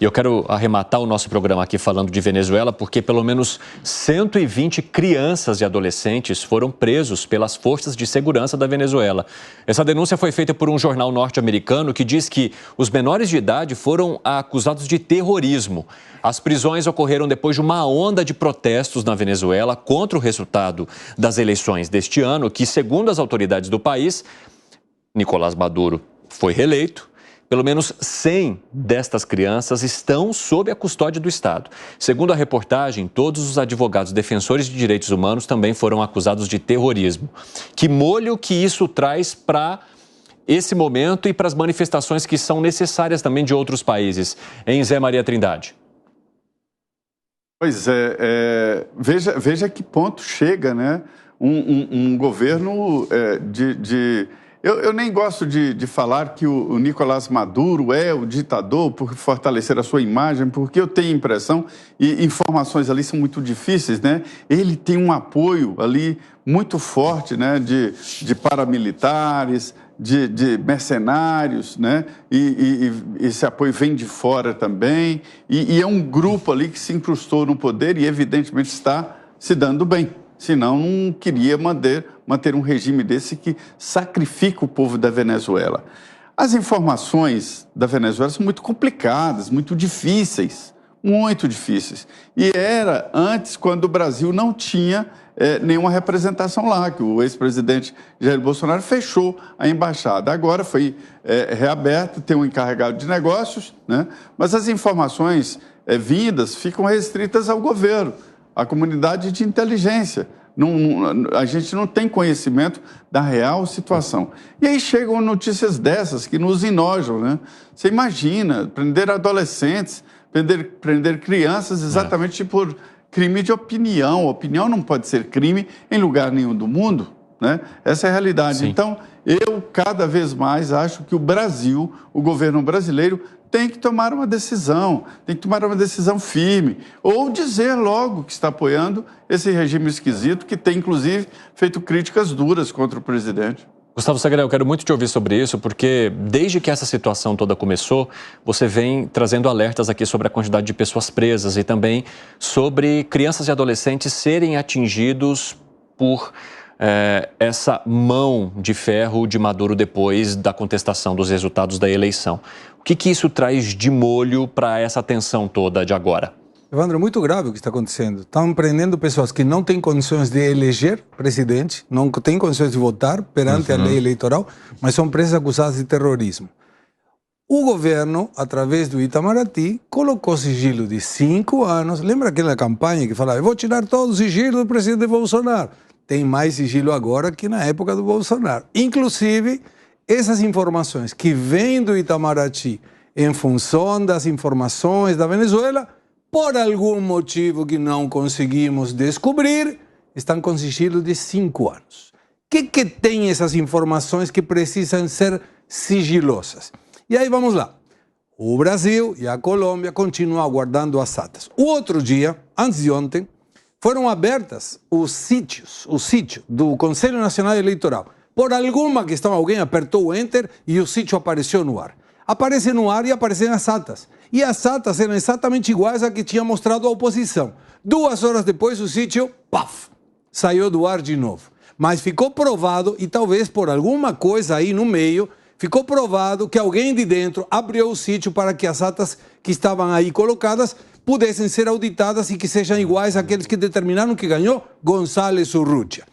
E eu quero arrematar o nosso programa aqui falando de Venezuela, porque pelo menos 120 crianças e adolescentes foram presos pelas forças de segurança da Venezuela. Essa denúncia foi feita por um jornal norte-americano que diz que os menores de idade foram acusados de terrorismo. As prisões ocorreram depois de uma onda de protestos na Venezuela contra o resultado das eleições deste ano, que, segundo as autoridades do país, Nicolás Maduro foi reeleito. Pelo menos 100 destas crianças estão sob a custódia do Estado. Segundo a reportagem, todos os advogados defensores de direitos humanos também foram acusados de terrorismo. Que molho que isso traz para esse momento e para as manifestações que são necessárias também de outros países, em Zé Maria Trindade? Pois é, veja que ponto chega, né? Um governo Eu nem gosto de falar que o Nicolás Maduro é o ditador por fortalecer a sua imagem, porque eu tenho a impressão, e informações ali são muito difíceis, né? Ele tem um apoio ali muito forte, né? De paramilitares, de mercenários, né? E esse apoio vem de fora também. E é um grupo ali que se incrustou no poder e, evidentemente, está se dando bem. Senão, não queria manter um regime desse que sacrifica o povo da Venezuela. As informações da Venezuela são muito complicadas, muito difíceis. E era antes, quando o Brasil não tinha nenhuma representação lá, que o ex-presidente Jair Bolsonaro fechou a embaixada. Agora foi reaberta, tem um encarregado de negócios, né? Mas as informações vindas ficam restritas ao governo, à comunidade de inteligência. A gente não tem conhecimento da real situação. E aí chegam notícias dessas que nos enojam, né? Você imagina, prender adolescentes, prender crianças exatamente por crime de opinião. Opinião não pode ser crime em lugar nenhum do mundo, né? Essa é a realidade. Sim. Então, eu cada vez mais acho que o Brasil, o governo brasileiro, tem que tomar uma decisão firme, ou dizer logo que está apoiando esse regime esquisito, que tem, inclusive, feito críticas duras contra o presidente. Gustavo Segré, eu quero muito te ouvir sobre isso, porque desde que essa situação toda começou, você vem trazendo alertas aqui sobre a quantidade de pessoas presas e também sobre crianças e adolescentes serem atingidos por essa mão de ferro de Maduro depois da contestação dos resultados da eleição. O que isso traz de molho para essa tensão toda de agora? Evandro, é muito grave o que está acontecendo. Estão prendendo pessoas que não têm condições de eleger presidente, não têm condições de votar perante a lei eleitoral, mas são presas acusadas de terrorismo. O governo, através do Itamaraty, colocou sigilo de 5 anos. Lembra aquela campanha que falava, eu vou tirar todo o sigilo do presidente Bolsonaro? Tem mais sigilo agora que na época do Bolsonaro. Inclusive, essas informações que vêm do Itamaraty em função das informações da Venezuela, por algum motivo que não conseguimos descobrir, estão com sigilo de 5 anos. O que tem essas informações que precisam ser sigilosas? E aí vamos lá. O Brasil e a Colômbia continuam aguardando as atas. O outro dia, antes de ontem, foram abertas o sítio do Conselho Nacional Eleitoral. Por alguma questão, alguém apertou o Enter e o sítio apareceu no ar. Aparece no ar e aparecem as atas. E as atas eram exatamente iguais a que tinha mostrado a oposição. 2 horas depois, o sítio, paf, saiu do ar de novo. Mas ficou provado, e talvez por alguma coisa aí no meio, ficou provado que alguém de dentro abriu o sítio para que as atas que estavam aí colocadas pudessem ser auditadas e que sejam iguais àqueles que determinaram que ganhou González Urrutia.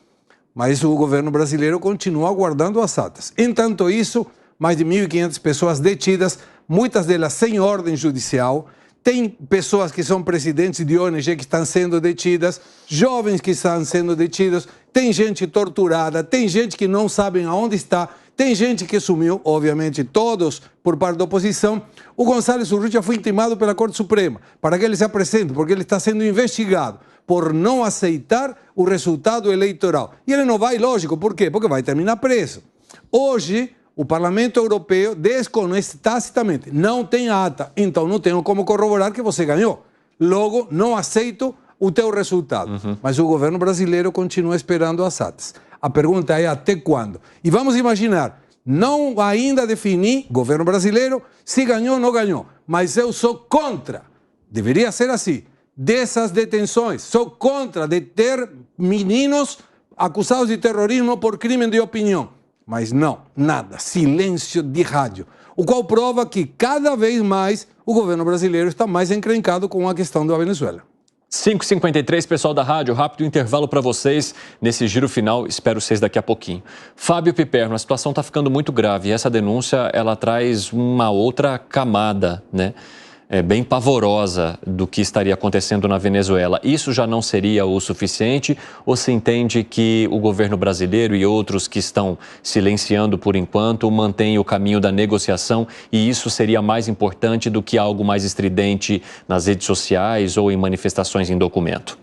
Mas o governo brasileiro continua aguardando as atas. Enquanto isso, mais de 1.500 pessoas detidas, muitas delas sem ordem judicial. Tem pessoas que são presidentes de ONG que estão sendo detidas, jovens que estão sendo detidos, tem gente torturada, tem gente que não sabem aonde está, tem gente que sumiu, obviamente todos por parte da oposição. O González Urrutia foi intimado pela Corte Suprema para que ele se apresente, porque ele está sendo investigado por não aceitar o resultado eleitoral. E ele não vai, lógico, por quê? Porque vai terminar preso. Hoje, o Parlamento Europeu desconhece tacitamente, não tem ata, então não tenho como corroborar que você ganhou. Logo, não aceito o teu resultado. Mas o governo brasileiro continua esperando as atas. A pergunta é até quando? E vamos imaginar Não ainda defini, governo brasileiro, se ganhou ou não ganhou. Mas eu sou contra, deveria ser assim, dessas detenções. Sou contra de ter meninos acusados de terrorismo por crime de opinião. Mas não, nada, silêncio de rádio. O qual prova que cada vez mais o governo brasileiro está mais encrencado com a questão da Venezuela. 5h53, pessoal da rádio, rápido intervalo para vocês nesse giro final, espero vocês daqui a pouquinho. Fábio Piperno, a situação está ficando muito grave e essa denúncia ela traz uma outra camada, né? Bem pavorosa do que estaria acontecendo na Venezuela. Isso já não seria o suficiente ou se entende que o governo brasileiro e outros que estão silenciando por enquanto mantêm o caminho da negociação e isso seria mais importante do que algo mais estridente nas redes sociais ou em manifestações em documento?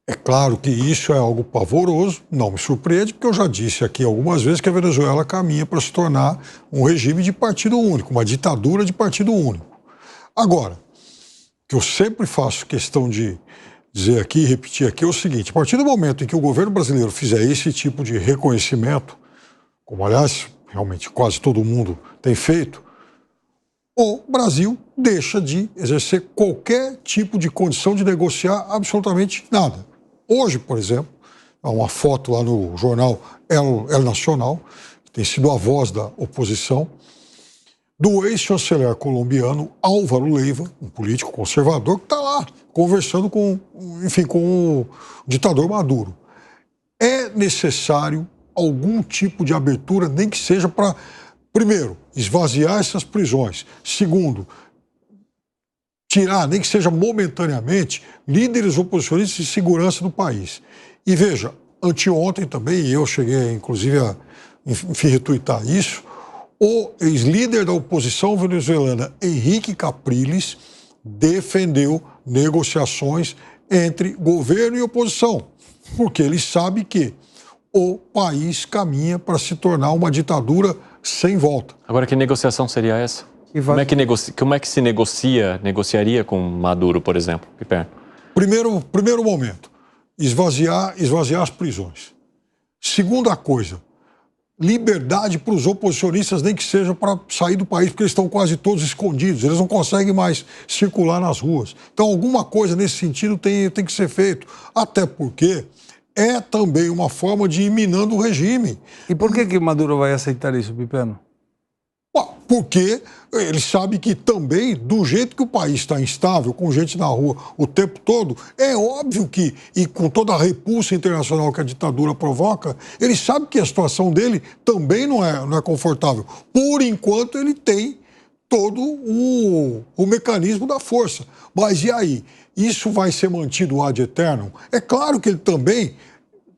É claro que isso é algo pavoroso, não me surpreende, porque eu já disse aqui algumas vezes que a Venezuela caminha para se tornar um regime de partido único, uma ditadura de partido único. Agora, o que eu sempre faço questão de dizer aqui e repetir aqui é o seguinte: a partir do momento em que o governo brasileiro fizer esse tipo de reconhecimento, como aliás realmente quase todo mundo tem feito, o Brasil deixa de exercer qualquer tipo de condição de negociar absolutamente nada. Hoje, por exemplo, há uma foto lá no jornal El Nacional, que tem sido a voz da oposição, do ex-chanceler colombiano Álvaro Leiva, um político conservador, que está lá conversando com o ditador Maduro. É necessário algum tipo de abertura, nem que seja para, primeiro, esvaziar essas prisões. Segundo, tirar, nem que seja momentaneamente, líderes oposicionistas de segurança do país. E veja, anteontem também, e eu cheguei inclusive a retuitar isso, o ex-líder da oposição venezuelana, Henrique Capriles, defendeu negociações entre governo e oposição, porque ele sabe que o país caminha para se tornar uma ditadura sem volta. Agora, que negociação seria essa? Como é que se negociaria com Maduro, por exemplo, Piperno? Primeiro momento, esvaziar as prisões. Segunda coisa, liberdade para os oposicionistas, nem que seja para sair do país, porque eles estão quase todos escondidos, eles não conseguem mais circular nas ruas. Então, alguma coisa nesse sentido tem que ser feito, até porque é também uma forma de ir minando o regime. E por que Maduro vai aceitar isso, Piperno? Porque ele sabe que também, do jeito que o país está instável, com gente na rua o tempo todo, é óbvio que, e com toda a repulsa internacional que a ditadura provoca, ele sabe que a situação dele também não é confortável. Por enquanto, ele tem todo o mecanismo da força. Mas e aí? Isso vai ser mantido ad eternum? É claro que ele também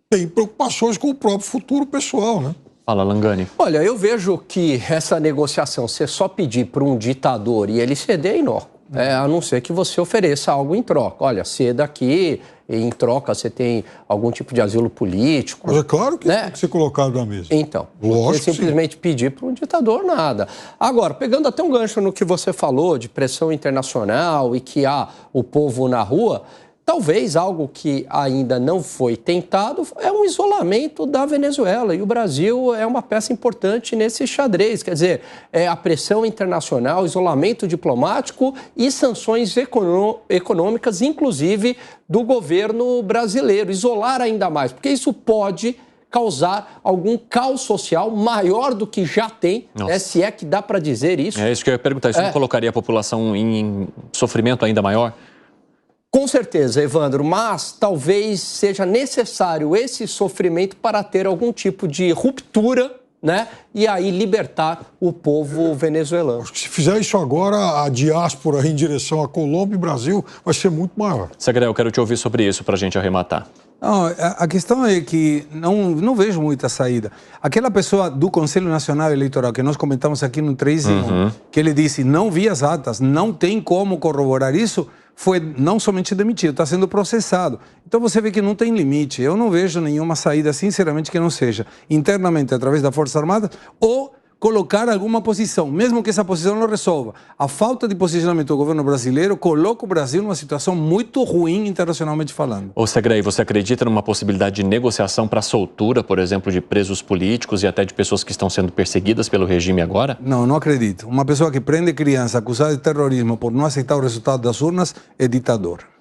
tem preocupações com o próprio futuro pessoal, né? Fala, Langani. Olha, eu vejo que essa negociação, você só pedir para um ditador e ele ceder é inócuo, a não ser que você ofereça algo em troca. Olha, ceda aqui, em troca você tem algum tipo de asilo político. Mas é claro que tem que ser colocado na mesa. Então, lógico, você simplesmente pedir para um ditador, nada. Agora, pegando até um gancho no que você falou de pressão internacional e que há o povo na rua, talvez algo que ainda não foi tentado é um isolamento da Venezuela. E o Brasil é uma peça importante nesse xadrez. Quer dizer, a pressão internacional, isolamento diplomático e sanções econômicas, inclusive do governo brasileiro. Isolar ainda mais, porque isso pode causar algum caos social maior do que já tem, se é que dá para dizer isso. É isso que eu ia perguntar. Isso não colocaria a população em sofrimento ainda maior? Com certeza, Evandro, mas talvez seja necessário esse sofrimento para ter algum tipo de ruptura, né? E aí libertar o povo venezuelano. Se fizer isso agora, a diáspora em direção à Colômbia e Brasil vai ser muito maior. Sagré, eu quero te ouvir sobre isso para a gente arrematar. Não, a questão é que não vejo muita saída. Aquela pessoa do Conselho Nacional Eleitoral, que nós comentamos aqui no 3 em 1, que ele disse, não vi as atas, não tem como corroborar isso, foi não somente demitido, está sendo processado. Então você vê que não tem limite. Eu não vejo nenhuma saída, sinceramente, que não seja internamente através da Força Armada ou colocar alguma posição, mesmo que essa posição não resolva. A falta de posicionamento do governo brasileiro coloca o Brasil numa situação muito ruim internacionalmente falando. Ô Segrei, você acredita numa possibilidade de negociação para a soltura, por exemplo, de presos políticos e até de pessoas que estão sendo perseguidas pelo regime agora? Não, não acredito. Uma pessoa que prende criança acusada de terrorismo por não aceitar o resultado das urnas é ditador.